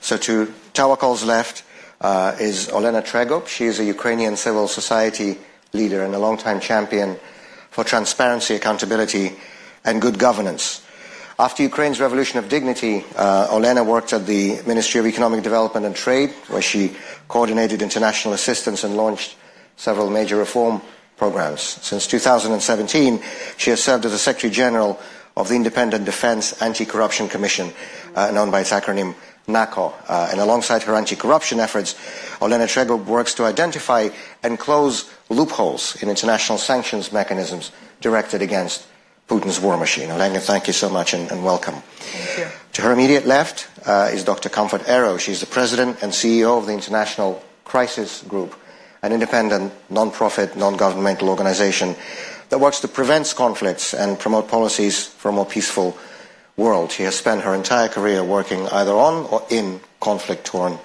So to Tawakol's left is Olena Tregop. She is a Ukrainian civil society leader and a longtime champion for transparency, accountability, and good governance. After Ukraine's Revolution of Dignity, Olena worked at the Ministry of Economic Development and Trade, where she coordinated international assistance and launched several major reform programs. Since 2017, she has served as the Secretary General of the Independent Defense Anti-Corruption Commission, known by its acronym NATO. And alongside her anti-corruption efforts, Olena Tregop works to identify and close loopholes in international sanctions mechanisms directed against Putin's war machine. Olena, thank you so much and welcome. Thank you. To her immediate left is Dr. Comfort Arrow. She's the President and CEO of the International Crisis Group, an independent, non-profit, non-governmental organization that works to prevent conflicts and promote policies for a more peaceful world. She has spent her entire career working either on or in conflict-torn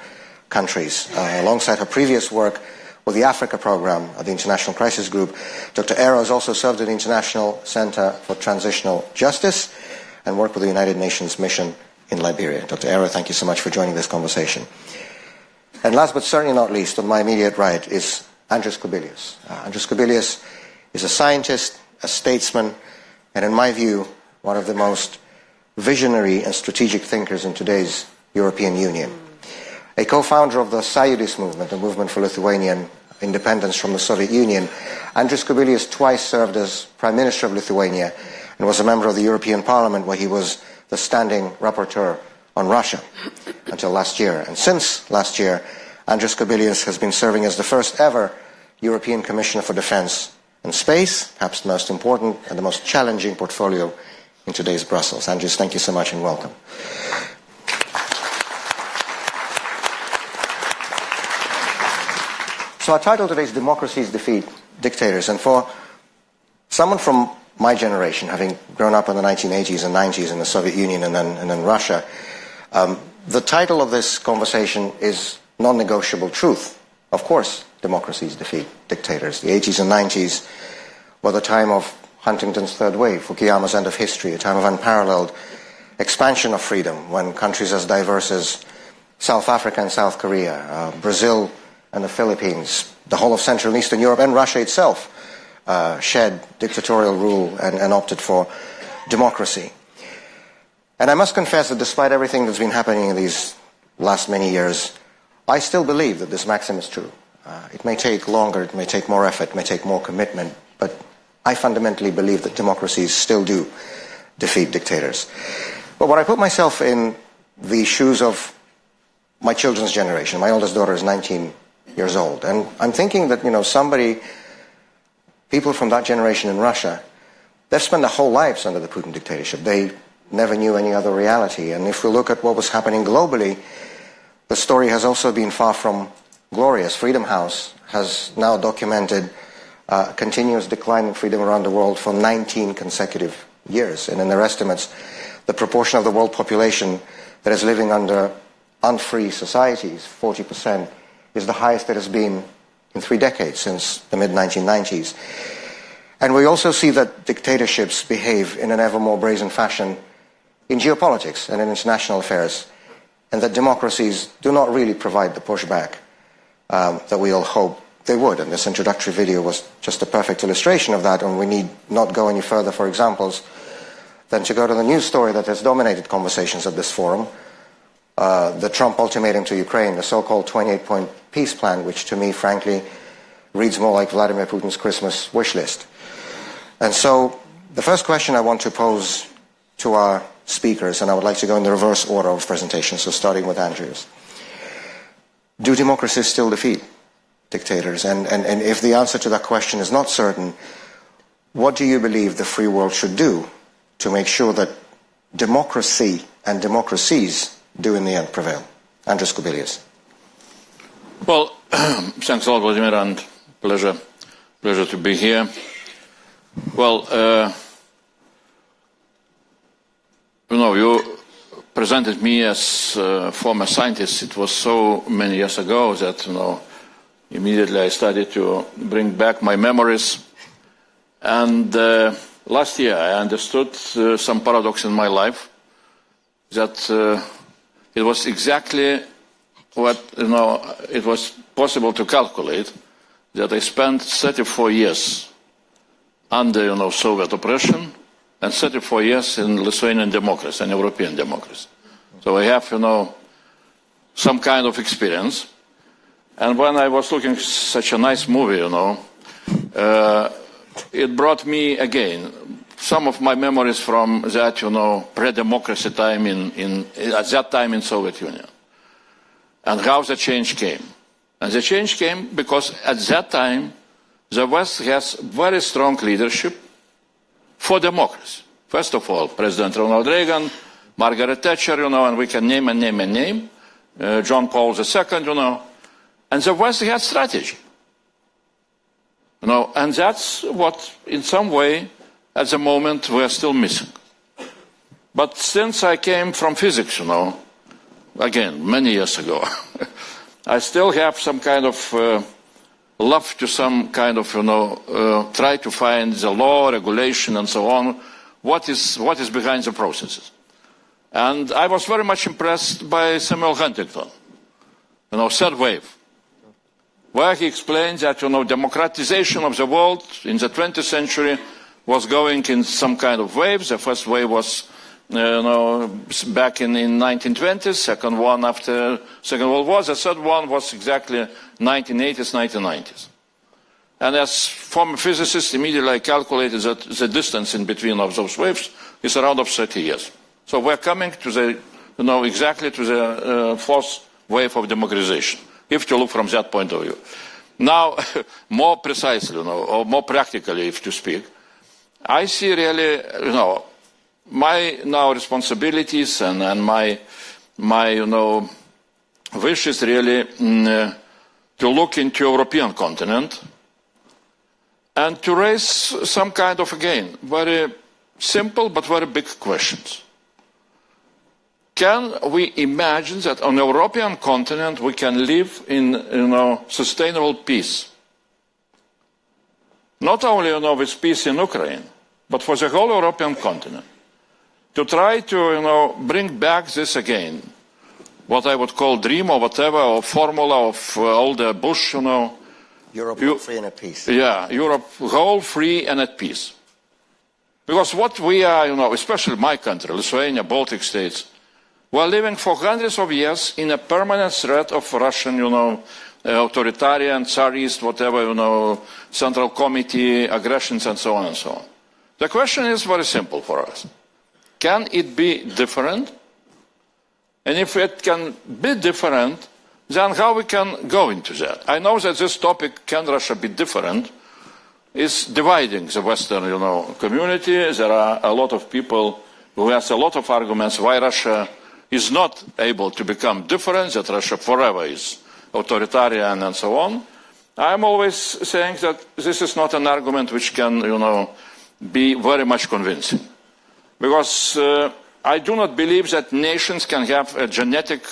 countries. Alongside her previous work with the Africa program of the International Crisis Group, Dr. Arrow has also served at the International Center for Transitional Justice and worked with the United Nations mission in Liberia. Dr. Arrow, thank you so much for joining this conversation. And last but certainly not least, on my immediate right is Andrius Kubilius. Andrius Kubilius is a scientist, a statesman, and in my view, one of the most visionary and strategic thinkers in today's European Union. A co-founder of the Sąjūdis movement, the movement for Lithuanian independence from the Soviet Union, Andrius Kubilius twice served as Prime Minister of Lithuania and was a member of the European Parliament, where he was the standing rapporteur on Russia until last year. And since last year, Andrius Kubilius has been serving as the first ever European Commissioner for Defence and Space, perhaps the most important and the most challenging portfolio in today's Brussels. Andrius, thank you so much and welcome. So our title today is Democracies Defeat Dictators. And for someone from my generation, having grown up in the 1980s and 90s in the Soviet Union and then Russia, the title of this conversation is Non-Negotiable Truth. Of course, democracies defeat dictators. The 80s and 90s were the time of Huntington's third wave, Fukuyama's end of history, a time of unparalleled expansion of freedom, when countries as diverse as South Africa and South Korea, Brazil and the Philippines, the whole of Central and Eastern Europe and Russia itself shed dictatorial rule and opted for democracy. And I must confess that despite everything that's been happening in these last many years, I still believe that this maxim is true. It may take longer, it may take more effort, it may take more commitment, but I fundamentally believe that democracies still do defeat dictators. But when I put myself in the shoes of my children's generation, my oldest daughter is 19 years old, and I'm thinking that, people from that generation in Russia, they've spent their whole lives under the Putin dictatorship. They never knew any other reality. And if we look at what was happening globally, the story has also been far from glorious. Freedom House has now documented continuous decline in freedom around the world for 19 consecutive years. And in their estimates, the proportion of the world population that is living under unfree societies, 40%, is the highest it has been in 3 decades, since the mid-1990s. And we also see that dictatorships behave in an ever more brazen fashion in geopolitics and in international affairs, and that democracies do not really provide the pushback that we all hope they would. And this introductory video was just a perfect illustration of that, and we need not go any further for examples than to go to the news story that has dominated conversations at this forum, the Trump ultimatum to Ukraine, the so-called 28-point peace plan, which to me, frankly, reads more like Vladimir Putin's Christmas wish list. And so the first question I want to pose to our speakers, and I would like to go in the reverse order of presentation, so starting with Andrius. Do democracies still defeat dictators? And if the answer to that question is not certain, what do you believe the free world should do to make sure that democracy and democracies do in the end prevail? Andrius Kubilius. Well, thanks a lot, Vladimir, and pleasure to be here. Well, you presented me as a former scientist. It was so many years ago that, immediately I started to bring back my memories. And last year I understood some paradox in my life, that it was exactly what, it was possible to calculate, that I spent 34 years under, Soviet oppression and 34 years in Lithuanian democracy and European democracy. So I have, some kind of experience. And when I was looking at such a nice movie, it brought me again some of my memories from that, pre-democracy time at that time in Soviet Union, and how the change came. And the change came because at that time, the West has very strong leadership for democracy. First of all, President Ronald Reagan, Margaret Thatcher, and we can name and name and name, John Paul II, and the West had strategy. And that's what, in some way, at the moment, we're still missing. But since I came from physics, again, many years ago, I still have some kind of love to some kind of, try to find the law, regulation, and so on, what is behind the processes. And I was very much impressed by Samuel Huntington, third wave, where he explains that, democratization of the world in the 20th century was going in some kind of waves. The first wave was, back in 1920s, second one after Second World War, the third one was exactly 1980s, 1990s. And as former physicist, immediately I calculated that the distance in between of those waves is around 30 years. So we're coming to the, exactly to the fourth wave of democratization, if you look from that point of view. Now, more precisely, or more practically, if to speak, I see really, my now responsibilities and my wish is really to look into European continent and to raise some kind of, again, very simple but very big questions. Can we imagine that on the European continent we can live in, sustainable peace? Not only, with peace in Ukraine, but for the whole European continent. To try to, bring back this again, what I would call dream or whatever, or formula of all the Bush, Europe free and at peace. Yeah, Europe whole, free and at peace. Because what we are, especially my country, Lithuania, Baltic states, we're living for hundreds of years in a permanent threat of Russian, authoritarian, Tsarist, whatever, Central Committee, aggressions, and so on and so on. The question is very simple for us. Can it be different? And if it can be different, then how we can go into that? I know that this topic, can Russia be different, is dividing the Western, community. There are a lot of people who have a lot of arguments why Russia is not able to become different, that Russia forever is authoritarian and so on. I'm always saying that this is not an argument which can, be very much convincing. Because I do not believe that nations can have a genetic,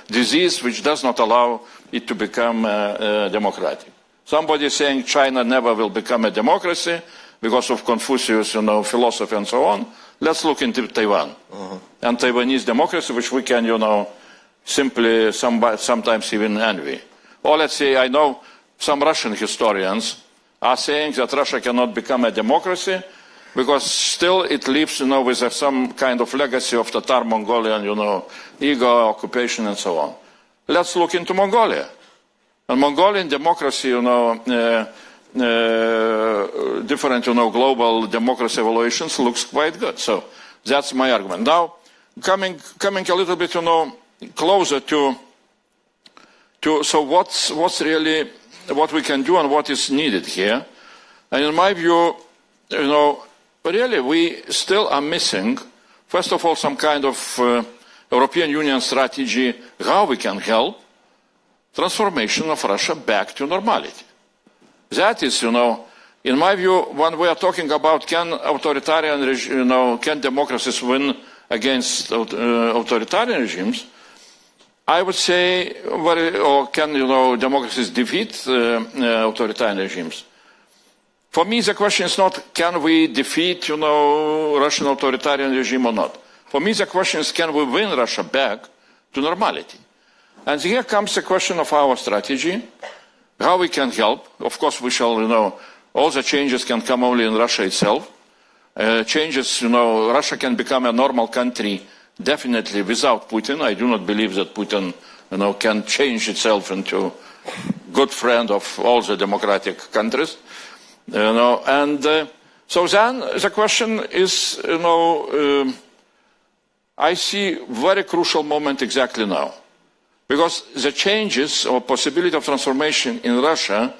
disease which does not allow it to become democratic. Somebody is saying China never will become a democracy because of Confucius, philosophy and so on. Let's look into Taiwan and Taiwanese democracy, which we can, simply sometimes even envy. Or let's say, I know some Russian historians are saying that Russia cannot become a democracy because still it lives, with some kind of legacy of Tatar Mongolian, ego, occupation, and so on. Let's look into Mongolia. And Mongolian democracy, different, global democracy evaluations looks quite good. So that's my argument. Now, coming a little bit, closer to so what's really what we can do and what is needed here. And in my view, really we still are missing, first of all, some kind of European Union strategy, how we can help transformation of Russia back to normality. That is, in my view, when we are talking about can authoritarian, can democracies win against authoritarian regimes, I would say, or can, democracies defeat authoritarian regimes? For me, the question is not can we defeat, Russian authoritarian regime or not. For me, the question is, can we win Russia back to normality? And here comes the question of our strategy, how we can help. Of course, we shall, all the changes can come only in Russia itself. Changes, Russia can become a normal country definitely without Putin. I do not believe that Putin, can change itself into good friend of all the democratic countries. So then the question is, I see very crucial moment exactly now. Because the changes or possibility of transformation in Russia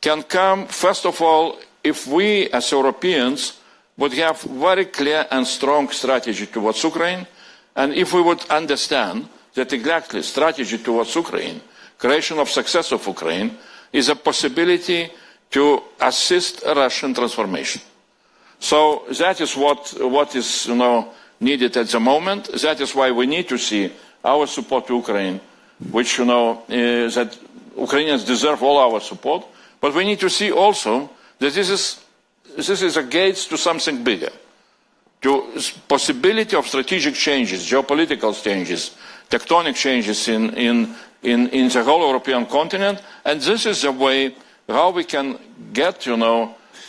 can come, first of all, if we as Europeans would have very clear and strong strategy towards Ukraine, and if we would understand that exactly strategy towards Ukraine, creation of success of Ukraine, is a possibility to assist Russian transformation. So that is what is needed at the moment. That is why we need to see our support to Ukraine, which that Ukrainians deserve all our support. But we need to see also that this is a gate to something bigger, to possibility of strategic changes, geopolitical changes, tectonic changes in the whole European continent. And this is the way how we can get,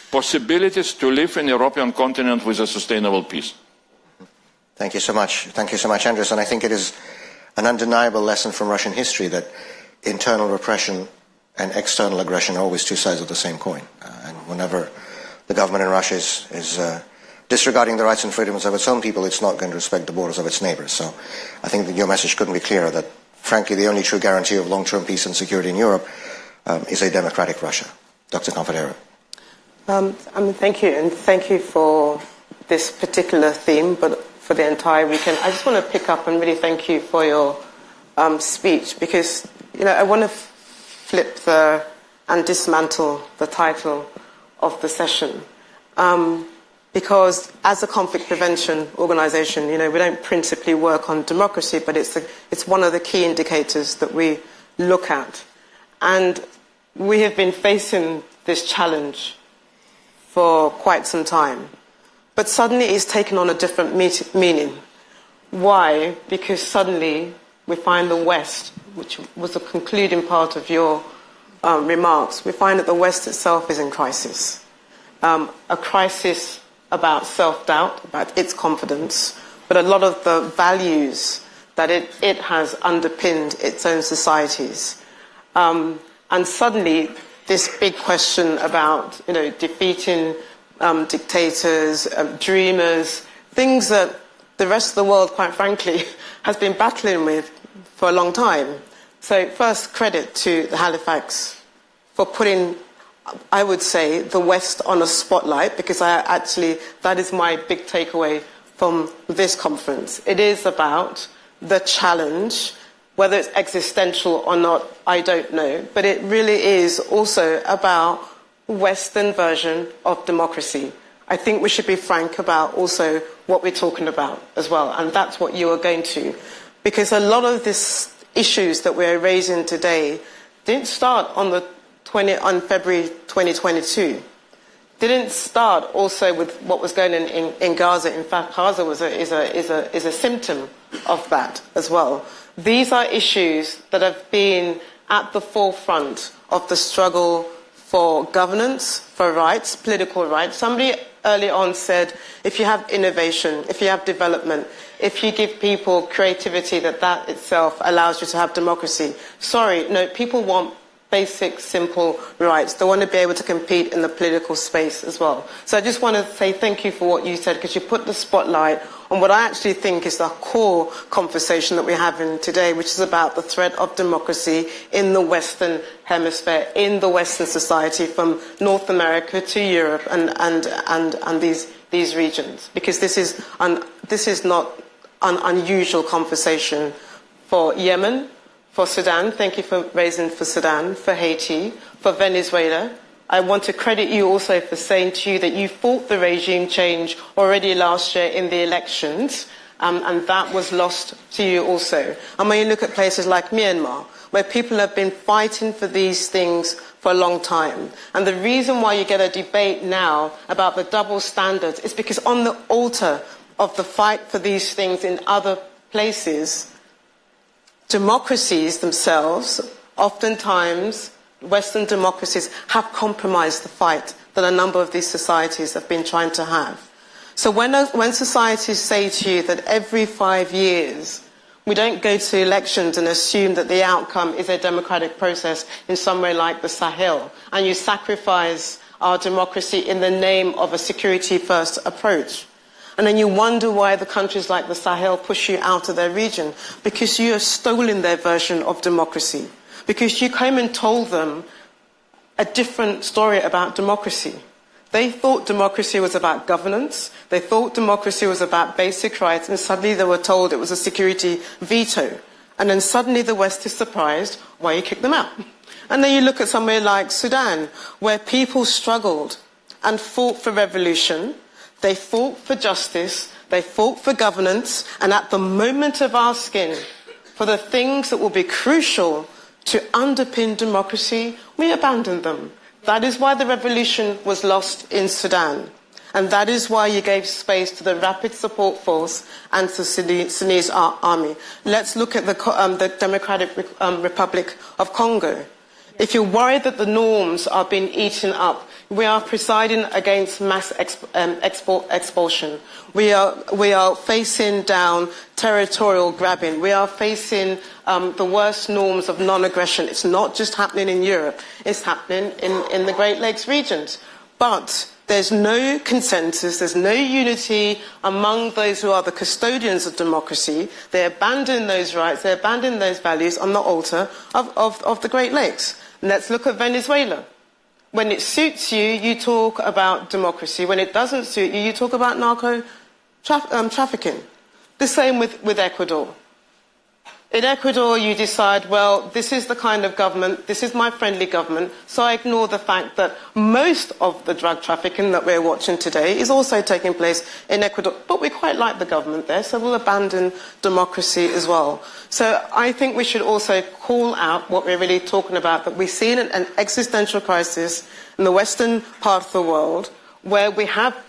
possibilities to live in the European continent with a sustainable peace. Thank you so much. Thank you so much, Andrius. And I think it is an undeniable lesson from Russian history that internal repression and external aggression are always two sides of the same coin. And whenever the government in Russia is disregarding the rights and freedoms of its own people, it's not going to respect the borders of its neighbors. So I think that your message couldn't be clearer that, frankly, the only true guarantee of long-term peace and security in Europe is a democratic Russia. Dr. Confedero. Thank you, and thank you for this particular theme, but for the entire weekend. I just want to pick up and really thank you for your speech, because I want to flip and dismantle the title of the session, because as a conflict prevention organisation, we don't principally work on democracy, but it's one of the key indicators that we look at, and we have been facing this challenge for quite some time. But suddenly it's taken on a different meaning. Why? Because suddenly we find the West, which was the concluding part of your remarks, we find that the West itself is in crisis. A crisis about self-doubt, about its confidence, but a lot of the values that it has underpinned its own societies. And suddenly this big question about defeating dictators, dreamers, things that the rest of the world, quite frankly, has been battling with for a long time. So first, credit to the Halifax for putting, I would say, the West on a spotlight, because that is my big takeaway from this conference. It is about the challenge, whether it's existential or not, I don't know, but it really is also about Western version of democracy. I think we should be frank about also what we're talking about as well, and that's what you are going to. Because a lot of these issues that we're raising today didn't start on February 2022. Didn't start also with what was going on in Gaza. In fact, Gaza is a symptom of that as well. These are issues that have been at the forefront of the struggle for governance, for rights, political rights. Somebody early on said, if you have innovation, if you have development, if you give people creativity, that itself allows you to have democracy. Sorry, no, people want basic, simple rights. They want to be able to compete in the political space as well. So I just want to say thank you for what you said, because you put the spotlight on what I actually think is the core conversation that we're having today, which is about the threat of democracy in the Western Hemisphere, in the Western society, from North America to Europe and these regions. Because this is not an unusual conversation for Yemen, for Sudan. Thank you for raising for Sudan, for Haiti, for Venezuela. I want to credit you also for saying to you that you fought the regime change already last year in the elections, and that was lost to you also. And when you look at places like Myanmar, where people have been fighting for these things for a long time, and the reason why you get a debate now about the double standards is because on the altar of the fight for these things in other places, democracies themselves, oftentimes Western democracies, have compromised the fight that a number of these societies have been trying to have. So when societies say to you that every 5 years we don't go to elections and assume that the outcome is a democratic process in somewhere like the Sahel, and you sacrifice our democracy in the name of a security-first approach, and then you wonder why the countries like the Sahel push you out of their region, because you have stolen their version of democracy, because you came and told them a different story about democracy. They thought democracy was about governance. They thought democracy was about basic rights, and suddenly they were told it was a security veto. And then suddenly the West is surprised why you kick them out. And then you look at somewhere like Sudan, where people struggled and fought for revolution. They fought for justice. They fought for governance. And at the moment of asking for the things that will be crucial to underpin democracy, we abandoned them. That is why the revolution was lost in Sudan. And that is why you gave space to the Rapid Support Force and to the Sudanese army. Let's look at the Democratic Republic of Congo. If you're worried that the norms are being eaten up, we are presiding against mass expulsion. We are facing down territorial grabbing. We are facing the worst norms of non-aggression. It's not just happening in Europe. It's happening in the Great Lakes regions. But there's no consensus, there's no unity among those who are the custodians of democracy. They abandon those rights, they abandon those values on the altar of the Great Lakes. And let's look at Venezuela. When it suits you, you talk about democracy. When it doesn't suit you, you talk about trafficking. The same with Ecuador. In Ecuador, you decide, well, this is the kind of government, this is my friendly government, so I ignore the fact that most of the drug trafficking that we're watching today is also taking place in Ecuador. But we quite like the government there, so we'll abandon democracy as well. So I think we should also call out what we're really talking about, that we've seen an existential crisis in the western part of the world, where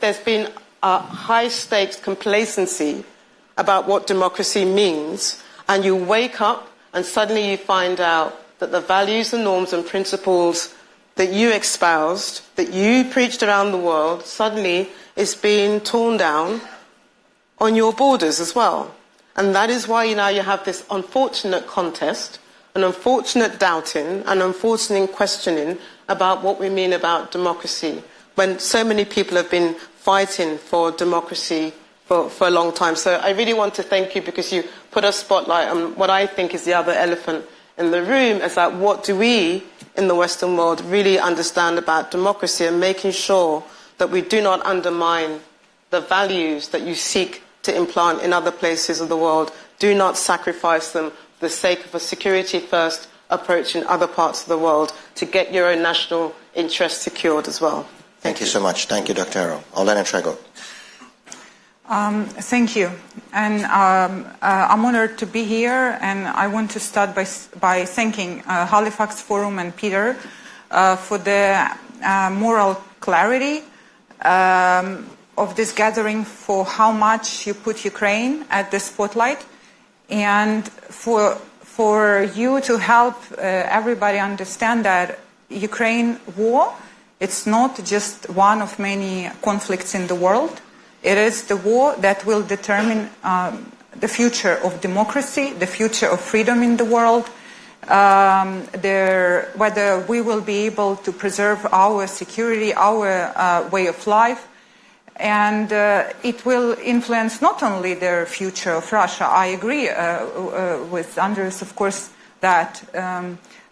there's been a high-stakes complacency about what democracy means, and you wake up and suddenly you find out that the values and norms and principles that you espoused, that you preached around the world, suddenly is being torn down on your borders as well. And that is why now you have this unfortunate contest, an unfortunate doubting, an unfortunate questioning about what we mean about democracy, when so many people have been fighting for democracy for a long time. So I really want to thank you, because you put a spotlight on what I think is the other elephant in the room, is that what do we in the Western world really understand about democracy, and making sure that we do not undermine the values that you seek to implant in other places of the world. Do not sacrifice them for the sake of a security-first approach in other parts of the world to get your own national interests secured as well. Thank you so much. Thank you, Dr. Arrow. Olena Trego. Thank you. And I'm honored to be here, and I want to start by thanking Halifax Forum and Peter for the moral clarity of this gathering, for how much you put Ukraine at the spotlight, and for you to help everybody understand that Ukraine war, it's not just one of many conflicts in the world. It is the war that will determine the future of democracy, the future of freedom in the world, whether we will be able to preserve our security, our way of life. And it will influence not only the future of Russia. I agree with Andrius, of course, that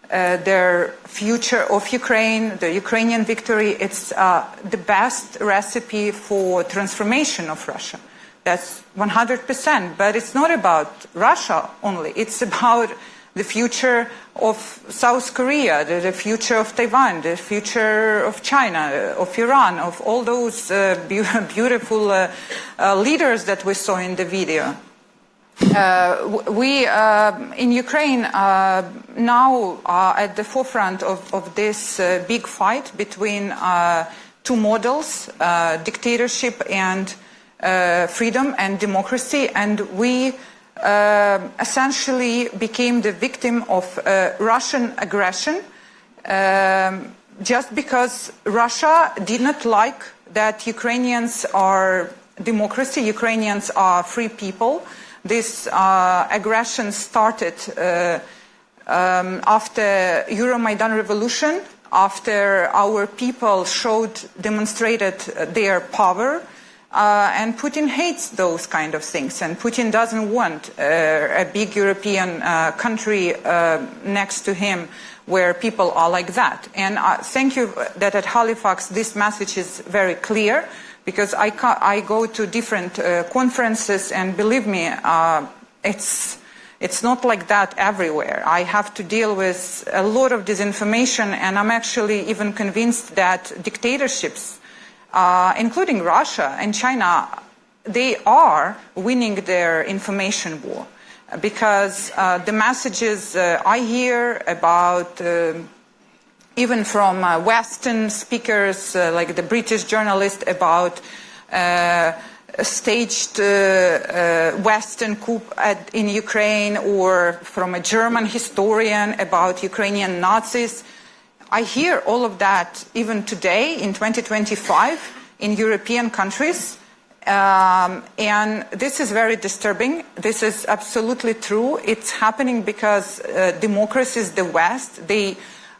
the future of Ukraine, the Ukrainian victory, it's the best recipe for transformation of Russia. That's 100%. But it's not about Russia only. It's about the future of South Korea, the future of Taiwan, the future of China, of Iran, of all those beautiful leaders that we saw in the video. We in Ukraine now are at the forefront of this big fight between two models, dictatorship and freedom and democracy, and we essentially became the victim of Russian aggression just because Russia did not like that Ukrainians are democracy, Ukrainians are free people. This aggression started after Euromaidan revolution, after our people demonstrated their power, and Putin hates those kind of things, and Putin doesn't want a big European country next to him where people are like that. And thank you that at Halifax this message is very clear, because I go to different conferences, and believe me, it's not like that everywhere. I have to deal with a lot of disinformation, and I'm actually even convinced that dictatorships, including Russia and China, they are winning their information war. Because the messages I hear about, even from Western speakers, like the British journalist, about staged Western coup in Ukraine, or from a German historian about Ukrainian Nazis, I hear all of that even today in 2025 in European countries. And this is very disturbing. This is absolutely true. It's happening because democracies, the West, they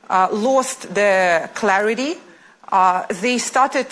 lost the clarity. They started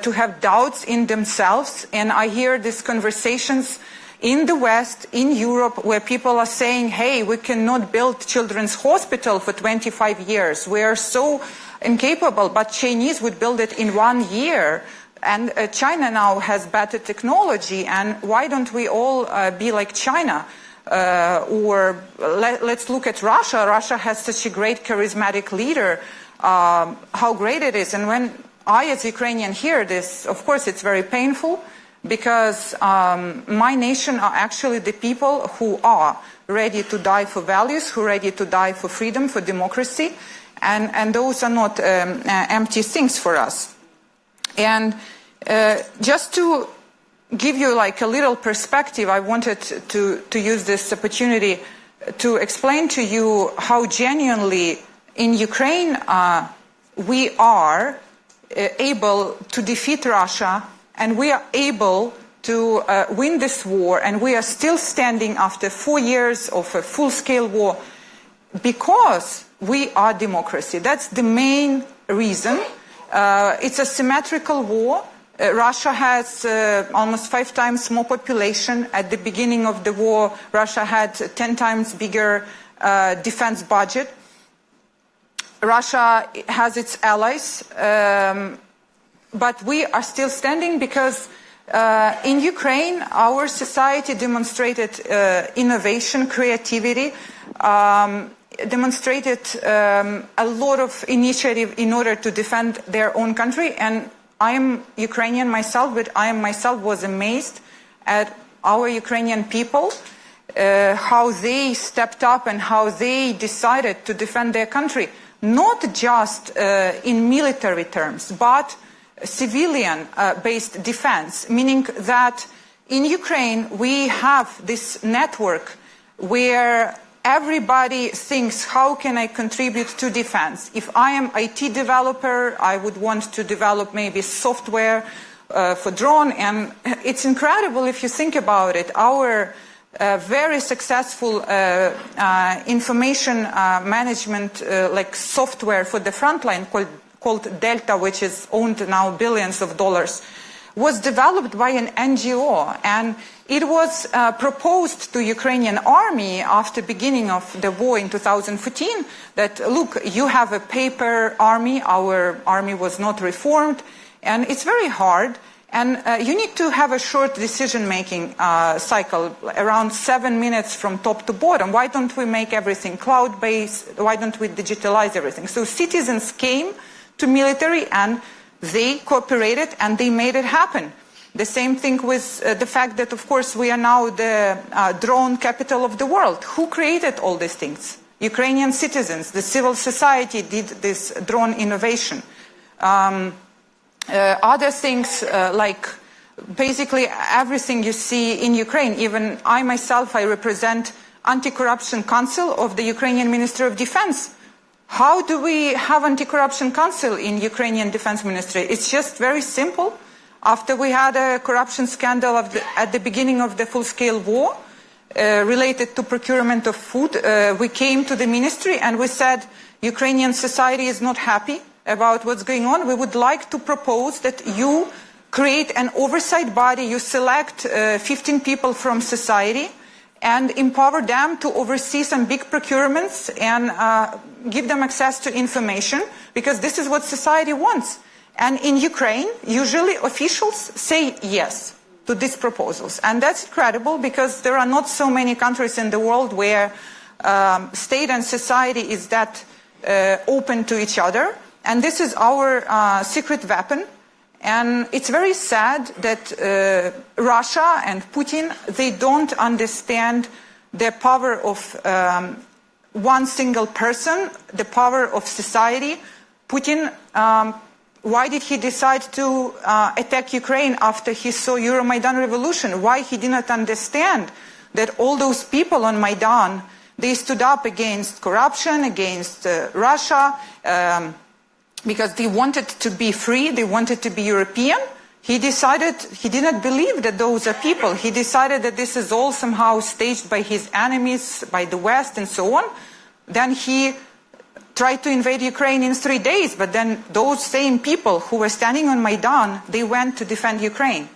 to have doubts in themselves. And I hear these conversations in the West, in Europe, where people are saying, hey, we cannot build children's hospital for 25 years. We are so incapable, but Chinese would build it in 1 year. And China now has better technology, and why don't we all be like China? Or let's look at Russia. Russia has such a great charismatic leader, how great it is. And when I, as Ukrainian, hear this, of course it's very painful, because my nation are actually the people who are ready to die for values, who are ready to die for freedom, for democracy, and those are not empty things for us. And just to give you like a little perspective, I wanted to use this opportunity to explain to you how genuinely in Ukraine we are able to defeat Russia, and we are able to win this war, and we are still standing after 4 years of a full-scale war, because we are democracy. That's the main reason. It's a symmetrical war. Russia has almost 5 times more population. At the beginning of the war, Russia had 10 times bigger defense budget. Russia has its allies, but we are still standing because in Ukraine, our society demonstrated innovation, creativity, demonstrated a lot of initiative in order to defend their own country. And I am Ukrainian myself, but I myself was amazed at our Ukrainian people, how they stepped up and how they decided to defend their country, not just in military terms, but civilian-based defense, meaning that in Ukraine we have this network where everybody thinks, how can I contribute to defense? If I am IT developer, I would want to develop maybe software for drone. And it's incredible if you think about it. Our very successful information management like software for the frontline called Delta, which is owned now billions of dollars, was developed by an NGO, and it was proposed to Ukrainian army after beginning of the war in 2014 that, look, you have a paper army, our army was not reformed, and it's very hard, and you need to have a short decision-making cycle, around 7 minutes from top to bottom. Why don't we make everything cloud-based? Why don't we digitalize everything? So citizens came to military and they cooperated and they made it happen. The same thing with the fact that, of course, we are now the drone capital of the world. Who created all these things? Ukrainian citizens. The civil society did this drone innovation. Other things like basically everything you see in Ukraine. Even I myself, I represent Anti-Corruption Council of the Ukrainian Ministry of Defense. How do we have Anti-Corruption Council in Ukrainian Defense Ministry? It's just very simple. After we had a corruption scandal at the beginning of the full-scale war related to procurement of food, we came to the ministry and we said, Ukrainian society is not happy about what's going on. We would like to propose that you create an oversight body, you select 15 people from society and empower them to oversee some big procurements and give them access to information, because this is what society wants. And in Ukraine, usually officials say yes to these proposals. And that's incredible, because there are not so many countries in the world where state and society is that open to each other. And this is our secret weapon. And it's very sad that Russia and Putin, they don't understand the power of one single person, the power of society. Putin, why did he decide to attack Ukraine after he saw Euromaidan revolution? Why he did not understand that all those people on Maidan, they stood up against corruption, against Russia, because they wanted to be free, they wanted to be European. He decided, he did not believe that those are people. He decided that this is all somehow staged by his enemies, by the West and so on. Then he tried to invade Ukraine in 3 days, but then those same people who were standing on Maidan, they went to defend Ukraine.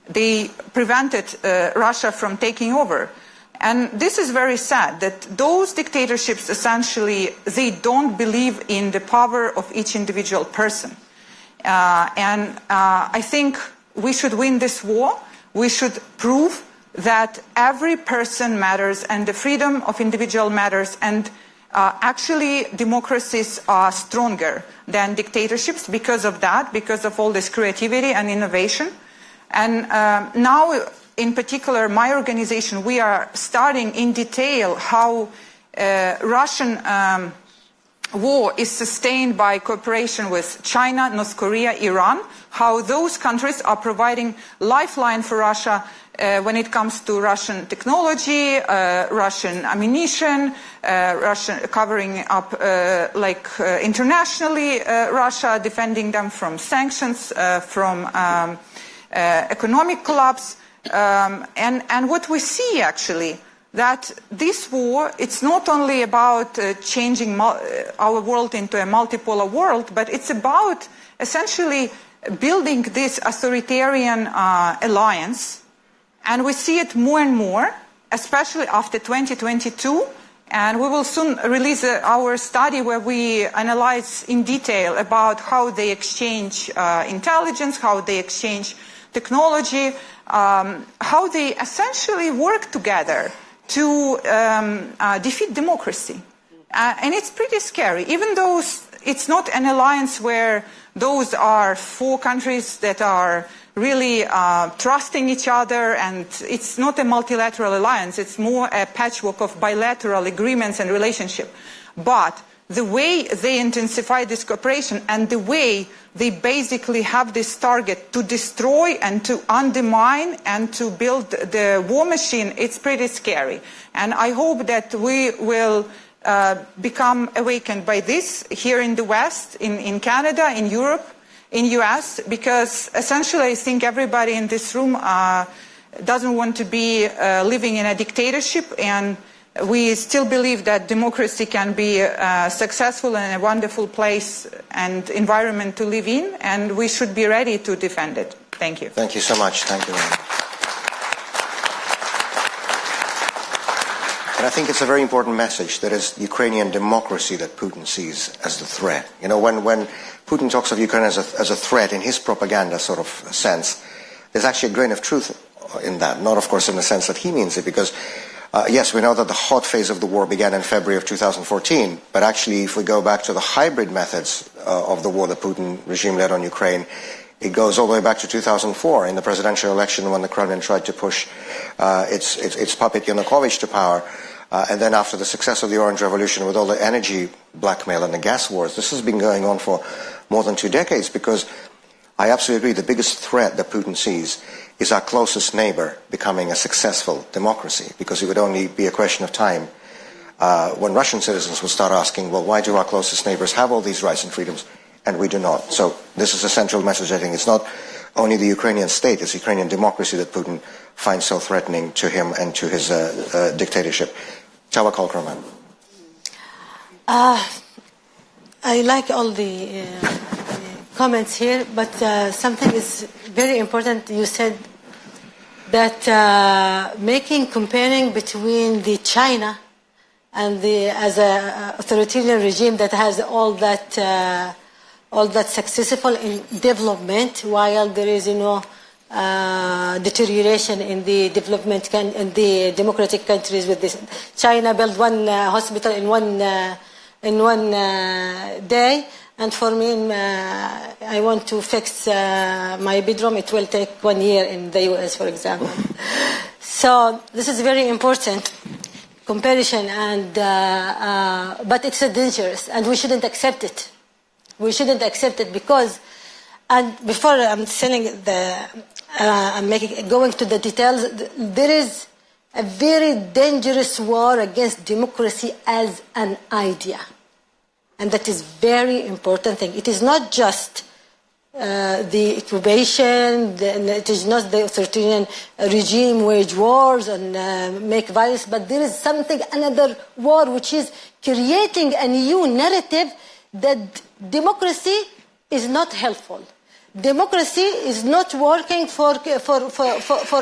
They prevented Russia from taking over. And this is very sad, that those dictatorships essentially, they don't believe in the power of each individual person. I think we should win this war. We should prove that every person matters and the freedom of individual matters. And actually, democracies are stronger than dictatorships because of that, because of all this creativity and innovation. And now, in particular, my organization, we are starting in detail how Russian war is sustained by cooperation with China, North Korea, Iran, how those countries are providing lifeline for Russia when it comes to Russian technology, Russian ammunition, Russian covering up internationally Russia, defending them from sanctions, from economic collapse. And what we see actually, that this war, it's not only about changing our world into a multipolar world, but it's about essentially building this authoritarian alliance. And we see it more and more, especially after 2022. And we will soon release our study where we analyze in detail about how they exchange intelligence, how they exchange technology, how they essentially work together to defeat democracy. And it's pretty scary, even though it's not an alliance where those are 4 countries that are really trusting each other, and it's not a multilateral alliance, it's more a patchwork of bilateral agreements and relationship. But the way they intensify this cooperation and the way they basically have this target to destroy and to undermine and to build the war machine, it's pretty scary. And I hope that we will become awakened by this here in the West, in Canada, in Europe, in US, because essentially I think everybody in this room doesn't want to be living in a dictatorship, and we still believe that democracy can be successful and a wonderful place and environment to live in, and we should be ready to defend it. Thank you. Thank you so much. Thank you very much. And I think it's a very important message that is Ukrainian democracy that Putin sees as the threat. You know, when Putin talks of Ukraine as a threat in his propaganda sort of sense, there's actually a grain of truth in that. Not, of course, in the sense that he means it, because yes, we know that the hot phase of the war began in February of 2014, but actually if we go back to the hybrid methods of the war the Putin regime led on Ukraine, it goes all the way back to 2004 in the presidential election when the Kremlin tried to push its puppet Yanukovych to power. And then after the success of the Orange Revolution with all the energy blackmail and the gas wars, this has been going on for more than 2 decades, because I absolutely agree the biggest threat that Putin sees is our closest neighbor becoming a successful democracy? Because it would only be a question of time when Russian citizens will start asking, well, why do our closest neighbors have all these rights and freedoms and we do not? So this is a central message, I think. It's not only the Ukrainian state, it's Ukrainian democracy that Putin finds so threatening to him and to his dictatorship. Chava Kolkraman. I like all the comments here, but something is very important. You said that comparing between the China and as a authoritarian regime that has all that successful in development, while there is deterioration in the development in the democratic countries. With this, China built one hospital in one day, and for me, I want to fix my bedroom. It will take 1 year in the US, for example. So this is very important comparison, and but it's dangerous, and we shouldn't accept it. We shouldn't accept it because, and before I'm saying going to the details, there is a very dangerous war against democracy as an idea. And that is very important thing. It is not just the occupation, it is not the authoritarian regime wage wars and make violence, but there is something, another war, which is creating a new narrative that democracy is not helpful. Democracy is not working for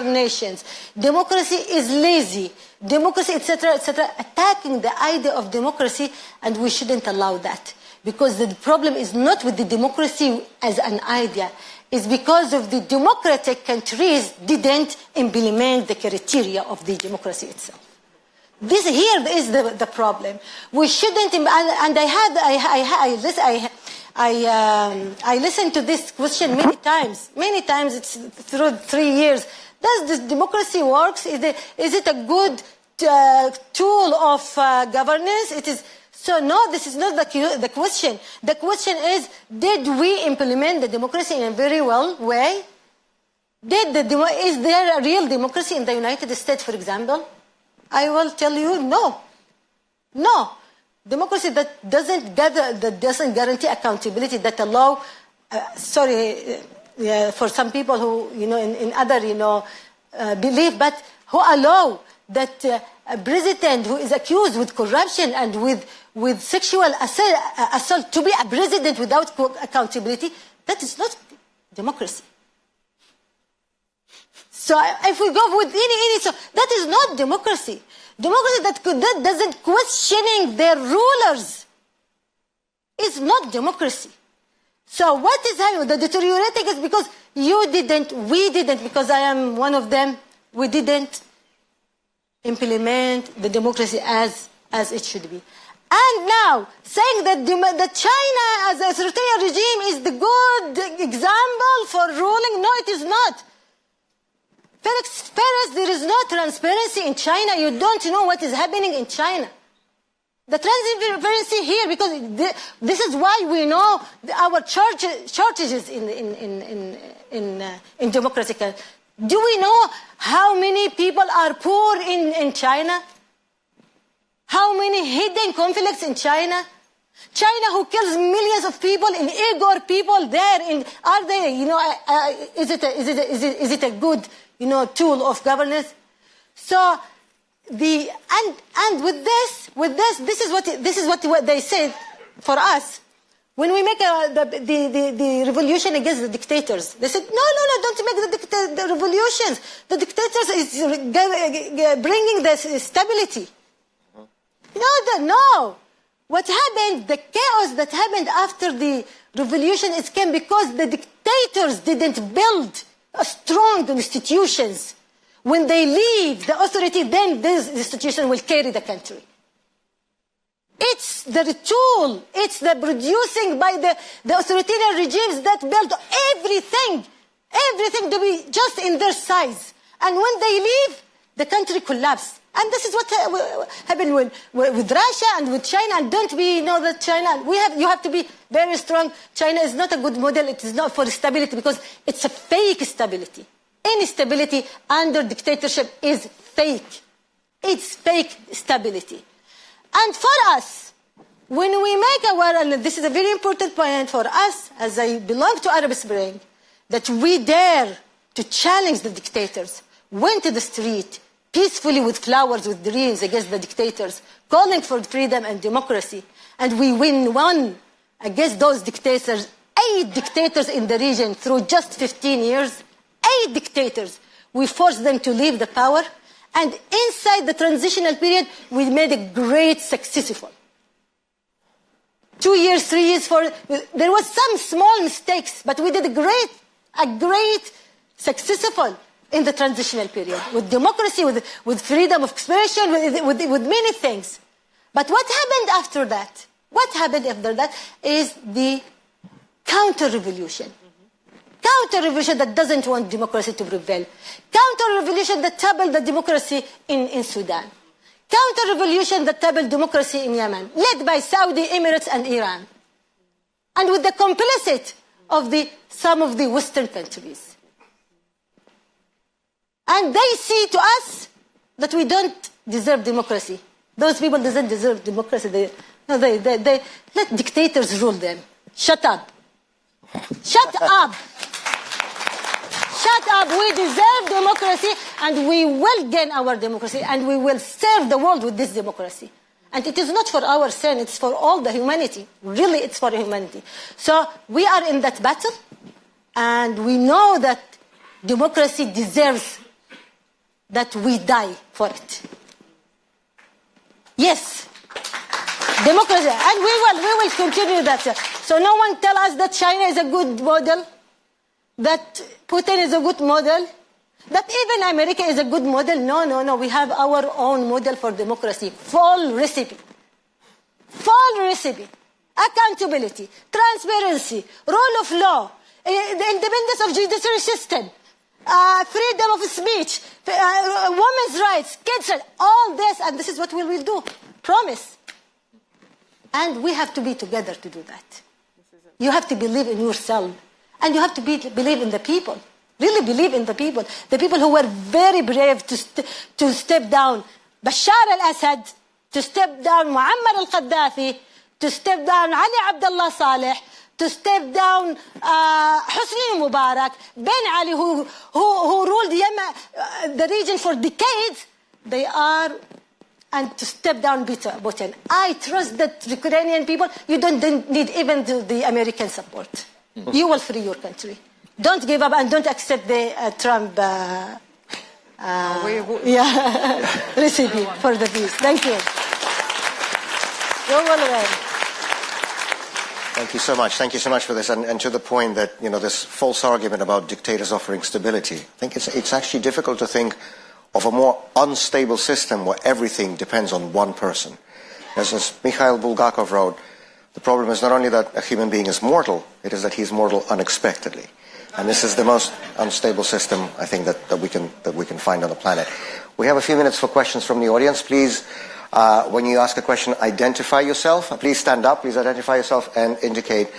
nations. Democracy is lazy. Democracy, etc., attacking the idea of democracy, and we shouldn't allow that. Because the problem is not with the democracy as an idea. It's because of the democratic countries didn't implement the criteria of the democracy itself. This here is the problem. We shouldn't, and I listened to this question many times. Many times, it's through 3 years. Does this democracy works? Is it a good tool of governance? It is. So no, this is not the question. The question is, did we implement the democracy in a very well way? Is there a real democracy in the United States, for example? I will tell you, no. No. Democracy that doesn't guarantee accountability, that allow, for some people who, in other, belief, but who allow that a president who is accused with corruption and with sexual assault to be a president without accountability, that is not democracy. So if we go with so that is not democracy. Democracy that doesn't questioning their rulers is not democracy. So what is happening? The deteriorating is because we didn't, because I am one of them, we didn't implement the democracy as it should be. And now, saying that China as an authoritarian regime is the good example for ruling, no, it is not. First, there is no transparency in China. You don't know what is happening in China. The transparency here, because this is why we know our shortages in democratic countries. Do we know how many people are poor in China? How many hidden conflicts in China? China, who kills millions of people in Uyghur people there, are they? Is it a good tool of governance? So and with this, this is what they said for us. When we make the revolution against the dictators, they said, no, don't make the revolutions. The dictators is bringing the stability. No. What happened, the chaos that happened after the revolution, came because the dictators didn't build strong institutions. When they leave the authority, then this institution will carry the country. It's the tool, it's the producing by the authoritarian regimes that build everything to be just in their size. And when they leave, the country collapses. And this is what happened with Russia and with China. And don't we know that China, you have to be very strong. China is not a good model. It is not for stability because it's a fake stability. Any stability under dictatorship is fake. It's fake stability. And for us, when we make our, and this is a very important point for us, as I belong to Arab Spring, that we dare to challenge the dictators, went to the street peacefully with flowers, with dreams against the dictators, calling for freedom and democracy. And we won against those dictators, 8 dictators in the region through just 15 years. 8 dictators. We forced them to leave the power. And inside the transitional period, we made a great successful. 2 years, 3 years, 4. There was some small mistakes, but we did a great successful in the transitional period with democracy, with freedom of expression, with many things. But what happened after that? What happened after that is the counter-revolution. Counter-revolution that doesn't want democracy to prevail. Counter-revolution that toppled the democracy in Sudan. Counter-revolution that toppled democracy in Yemen, led by Saudi, Emirates, and Iran. And with the complicit of some of the Western countries. And they see to us that we don't deserve democracy. Those people doesn't deserve democracy. They let dictators rule them. Shut up. Shut up. Shut up. We deserve democracy, and we will gain our democracy, and we will serve the world with this democracy. And it is not for our sin, it's for all the humanity. Really, it's for humanity. So we are in that battle, and we know that democracy deserves that we die for it. Yes. Democracy. And we will continue that. So no one tell us that China is a good model, that Putin is a good model, that even America is a good model. No. We have our own model for democracy. Full recipe. Full recipe. Accountability, transparency, rule of law, the independence of judiciary system, freedom of speech, women's rights, kids' rights, all this, and this is what we will do. Promise. And we have to be together to do that. You have to believe in yourself. And you have to believe in the people. Really believe in the people. The people who were very brave to step down Bashar al-Assad, to step down Muammar al-Qaddafi, to step down Ali Abdullah Saleh, to step down Hosni Mubarak, Ben Ali, who ruled Yemen, the region for decades. They are, and to step down Putin. I trust that Ukrainian people, you don't need even the American support. You will free your country. Don't give up and don't accept the Trump recipe for the peace. Thank you. You're welcome. Thank you so much. Thank you so much for this. And to the point that, this false argument about dictators offering stability, I think it's actually difficult to think of a more unstable system where everything depends on one person. As Mikhail Bulgakov wrote, the problem is not only that a human being is mortal, it is that he's mortal unexpectedly. And this is the most unstable system, I think, that we can find on the planet. We have a few minutes for questions from the audience. Please, when you ask a question, identify yourself. Please stand up. Please identify yourself and indicate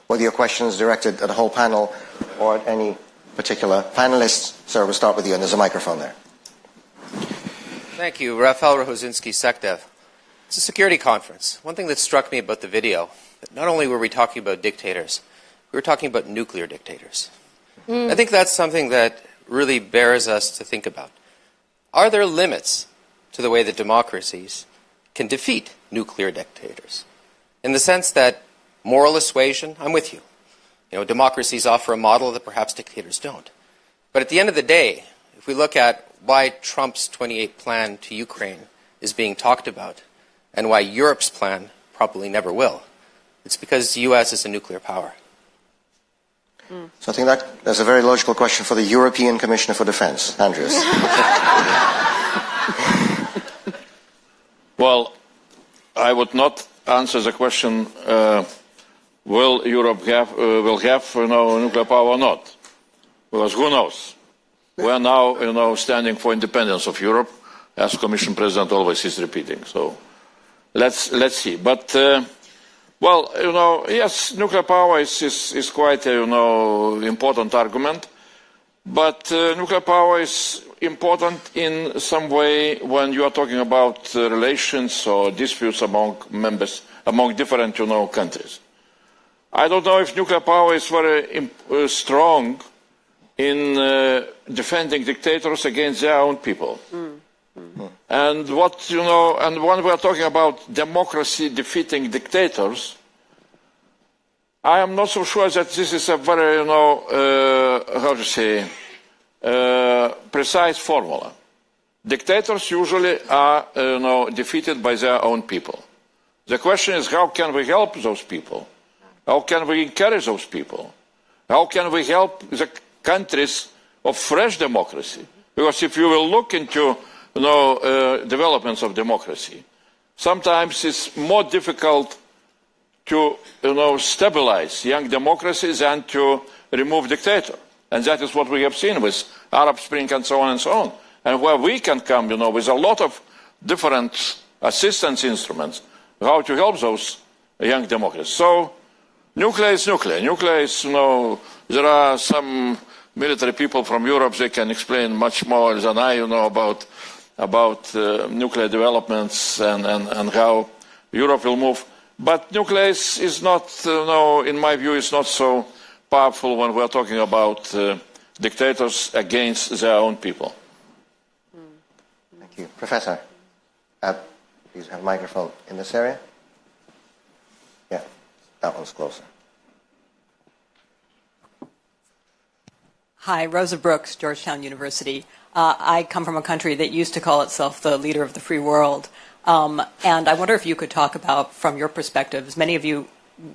whether your question is directed at the whole panel or at any particular panelist. Sir, we'll start with you, and there's a microphone there. Thank you. Rafael Rohozinski, SecDev. It's a security conference. One thing that struck me about the video, that not only were we talking about dictators, we were talking about nuclear dictators. I think that's something that really bears us to think about. Are there limits to the way that democracies can defeat nuclear dictators? In the sense that moral assuasion, I'm with you. Democracies offer a model that perhaps dictators don't. But at the end of the day, if we look at why Trump's 28 plan to Ukraine is being talked about and why Europe's plan probably never will, it's because the U.S. is a nuclear power. So I think that's a very logical question for the European Commissioner for Defense, Andrius. Well, I would not answer the question, will Europe have nuclear power or not? Because who knows? We are now, standing for independence of Europe, as Commission President always is repeating. So let's see. But yes, nuclear power is quite a important argument. But nuclear power is important in some way when you are talking about relations or disputes among members, among different, countries. I don't know if nuclear power is very strong in defending dictators against their own people. And what, and when we are talking about democracy defeating dictators, I am not so sure that this is a very, how to say, precise formula. Dictators usually are, defeated by their own people. The question is, how can we help those people? How can we encourage those people? How can we help the countries of fresh democracy? Because if you will look into, developments of democracy, sometimes it's more difficult to, stabilize young democracies and to remove dictators. And that is what we have seen with Arab Spring and so on and so on. And where we can come, with a lot of different assistance instruments, how to help those young democracies. So, nuclear is nuclear. Nuclear is, there are some military people from Europe, they can explain much more than I, about nuclear developments and how Europe will move. But nuclear is not, in my view, is not so powerful when we are talking about dictators against their own people. Thank you. Professor, please have a microphone in this area. Yeah, that one's closer. Hi, Rosa Brooks, Georgetown University. I come from a country that used to call itself the leader of the free world. And I wonder if you could talk about, from your perspectives, many of you,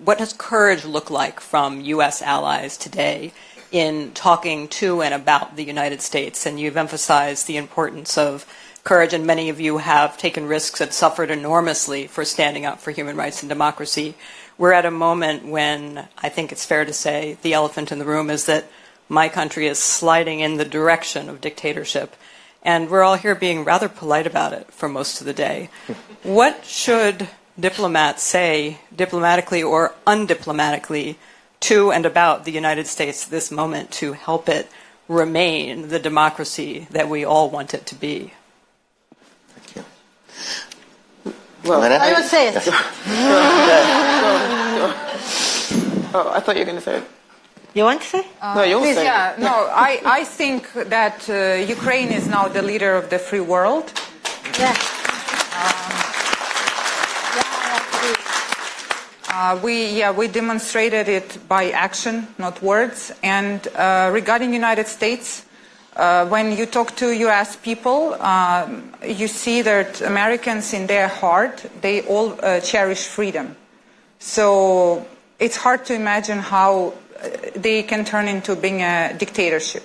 what does courage look like from U.S. allies today in talking to and about the United States? And you've emphasized the importance of courage, and many of you have taken risks and suffered enormously for standing up for human rights and democracy. We're at a moment when I think it's fair to say the elephant in the room is that my country is sliding in the direction of dictatorship. And we're all here being rather polite about it for most of the day. What should diplomats say, diplomatically or undiplomatically, to and about the United States at this moment to help it remain the democracy that we all want it to be? Thank you. Well, I will say it. Oh, I thought you were going to say it. You want to say? No, you'll say Yeah, no, I think that Ukraine is now the leader of the free world. Yeah. We demonstrated it by action, not words. And regarding United States, when you talk to U.S. people, you see that Americans in their heart, they all cherish freedom. So it's hard to imagine how they can turn into being a dictatorship.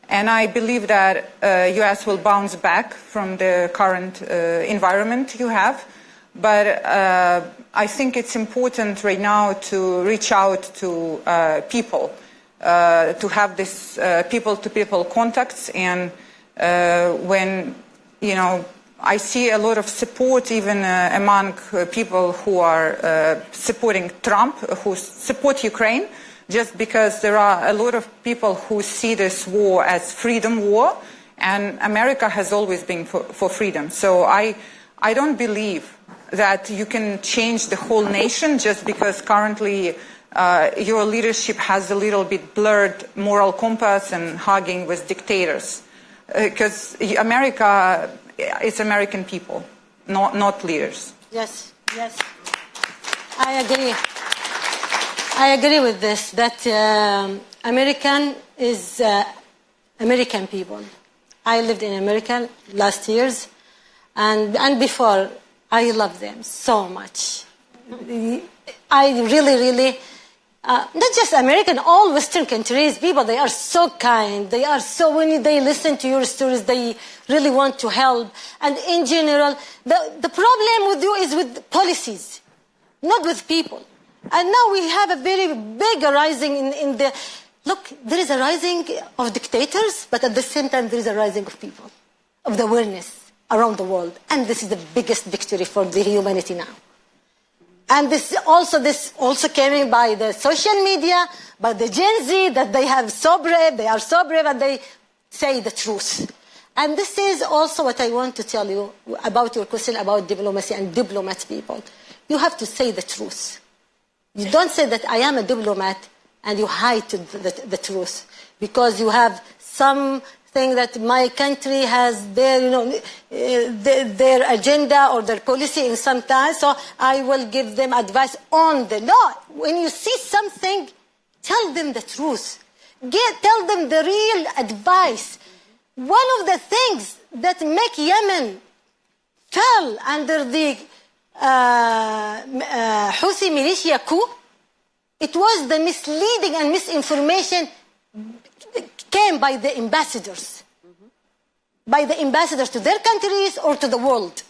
And I believe that U.S. will bounce back from the current environment you have. But I think it's important right now to reach out to people, to have this people-to-people contacts. And when, I see a lot of support even among people who are supporting Trump, who support Ukraine, just because there are a lot of people who see this war as freedom war, and America has always been for freedom. So I don't believe that you can change the whole nation just because currently your leadership has a little bit blurred moral compass and hugging with dictators. Because America is American people, not leaders. Yes. I agree with this, that American is American people. I lived in America last years, and before, I love them so much. I really, not just American, all Western countries, people, they are so kind. They are so, when they listen to your stories, they really want to help. And in general, the problem with you is with policies, not with people. And now we have a very big rising in the... Look, there is a rising of dictators, but at the same time there is a rising of people, of the awareness around the world. And this is the biggest victory for the humanity now. And this also came by the social media, by the Gen Z, that they are so brave, and they say the truth. And this is also what I want to tell you about your question about diplomacy and diplomat people. You have to say the truth. You don't say that I am a diplomat and you hide the truth, because you have something that my country has their agenda or their policy in some time, so I will give them advice on the law. When you see something, tell them the truth. Tell them the real advice. One of the things that make Yemen fell under the Houthi militia coup, it was the misleading and misinformation came by the ambassadors. By the ambassadors to their countries or to the world.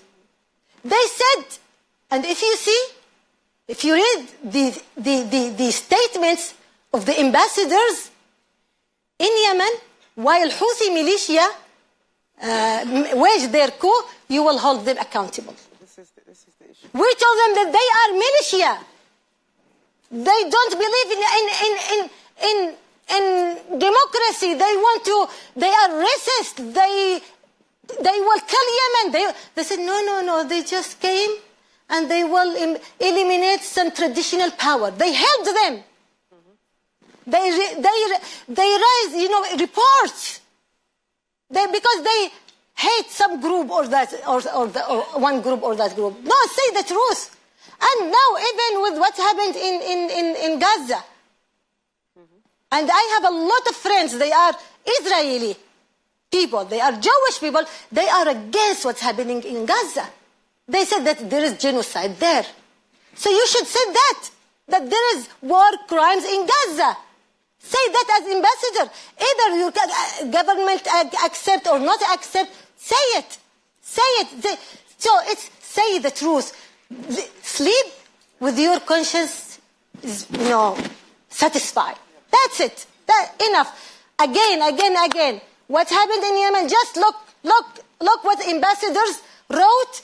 They said, and if you read the statements of the ambassadors in Yemen, while Houthi militia wage their coup, you will hold them accountable. This is the issue. We told them that they are militia. They don't believe in democracy. They are racist. They will kill Yemen. They said, no, they just came and they will eliminate some traditional power. They helped them. They raise, reports. Because they hate some group or one group or that group. No, say the truth. And now even with what happened in Gaza. And I have a lot of friends, they are Israeli people, they are Jewish people, they are against what's happening in Gaza. They said that there is genocide there. So you should say that there is war crimes in Gaza. Say that as ambassador. Either your government accept or not accept, say it. Say it. So it's say the truth. Sleep with your conscience is, satisfied. That's it. Enough. Again. What happened in Yemen? Just look what ambassadors wrote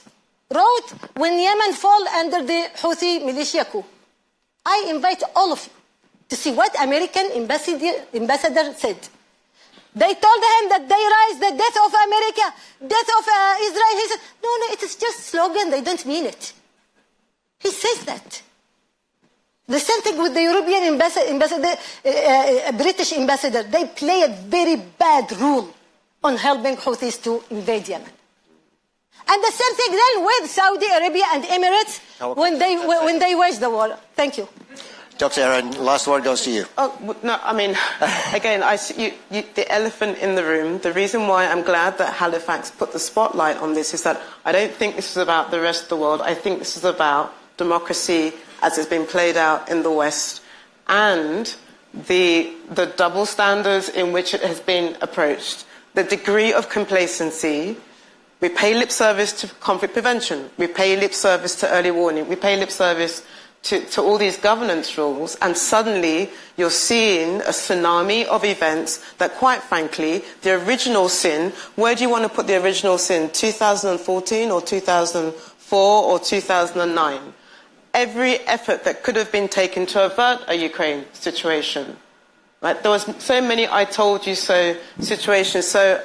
when Yemen fell under the Houthi militia coup. I invite all of you to see what American ambassador said. They told him that they raised the death of America, death of Israel. He said, no, it is just slogan. They don't mean it. He says that. The same thing with the European ambassador, British ambassador. They play a very bad role on helping Houthis to invade Yemen. And the same thing then with Saudi Arabia and Emirates when they waged the war. Thank you. Dr. Aaron, last word goes to you. Oh, no, I mean, again, the elephant in the room, the reason why I'm glad that Halifax put the spotlight on this is that I don't think this is about the rest of the world. I think this is about democracy as it's been played out in the West and the double standards in which it has been approached, the degree of complacency. We pay lip service to conflict prevention. We pay lip service to early warning. We pay lip service to all these governance rules, and suddenly you're seeing a tsunami of events that, quite frankly, the original sin, where do you want to put the original sin? 2014 or 2004 or 2009? Every effort that could have been taken to avert a Ukraine situation. Right? There was so many I told you so situations. So,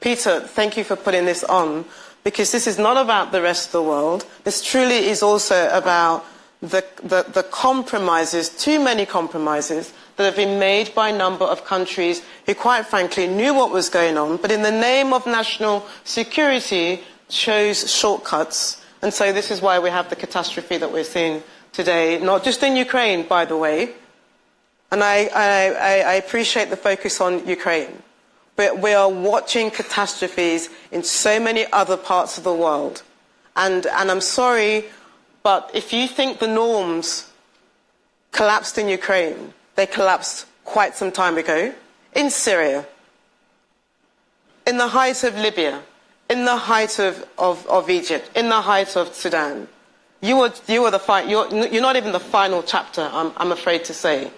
Peter, thank you for putting this on, because this is not about the rest of the world. This truly is also about the compromises, too many compromises, that have been made by a number of countries who, quite frankly, knew what was going on, but in the name of national security, chose shortcuts. And so this is why we have the catastrophe that we're seeing today, not just in Ukraine, by the way. And I appreciate the focus on Ukraine. But we are watching catastrophes in so many other parts of the world. And I'm sorry, but if you think the norms collapsed in Ukraine, they collapsed quite some time ago. In Syria, in the height of Libya, in the height of Egypt, in the height of Sudan. You're not even the final chapter, I'm afraid to say.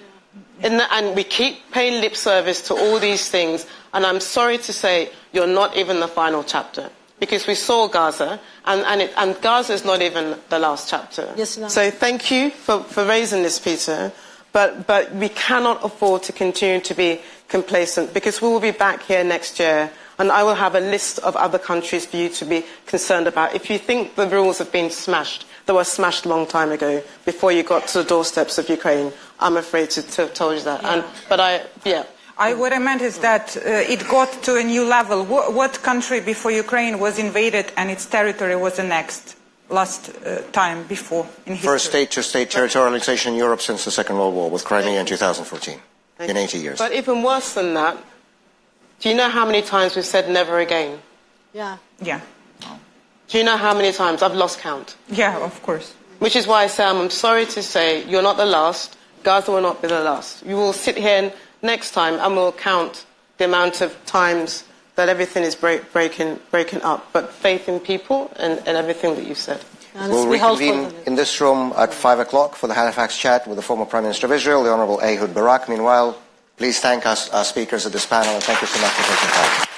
And we keep paying lip service to all these things, and I'm sorry to say you're not even the final chapter. because we saw Gaza, and Gaza is not even the last chapter. Yes, ma'am. So thank you for raising this, Peter. But we cannot afford to continue to be complacent, because we will be back here next year, and I will have a list of other countries for you to be concerned about. If you think the rules have been smashed, they were smashed a long time ago, before you got to the doorsteps of Ukraine. I'm afraid to have told you that. What I meant is that it got to a new level. What country before Ukraine was invaded and its territory was annexed last time before in history? First state-to-state territorialization in Europe since the Second World War, with Crimea in 2014, in 80 years. But even worse than that, do you know how many times we've said never again? Yeah. Yeah. Do you know how many times? I've lost count. Yeah, of course. Which is why I say, I'm sorry to say, you're not the last. Gaza will not be the last. You will sit here next time and we'll count the amount of times that everything is breaking up. But faith in people and everything that you said. We'll reconvene in this room at 5 o'clock for the Halifax chat with the former Prime Minister of Israel, the Honourable Ehud Barak. Meanwhile, please thank our speakers at this panel, and thank you so much for taking part.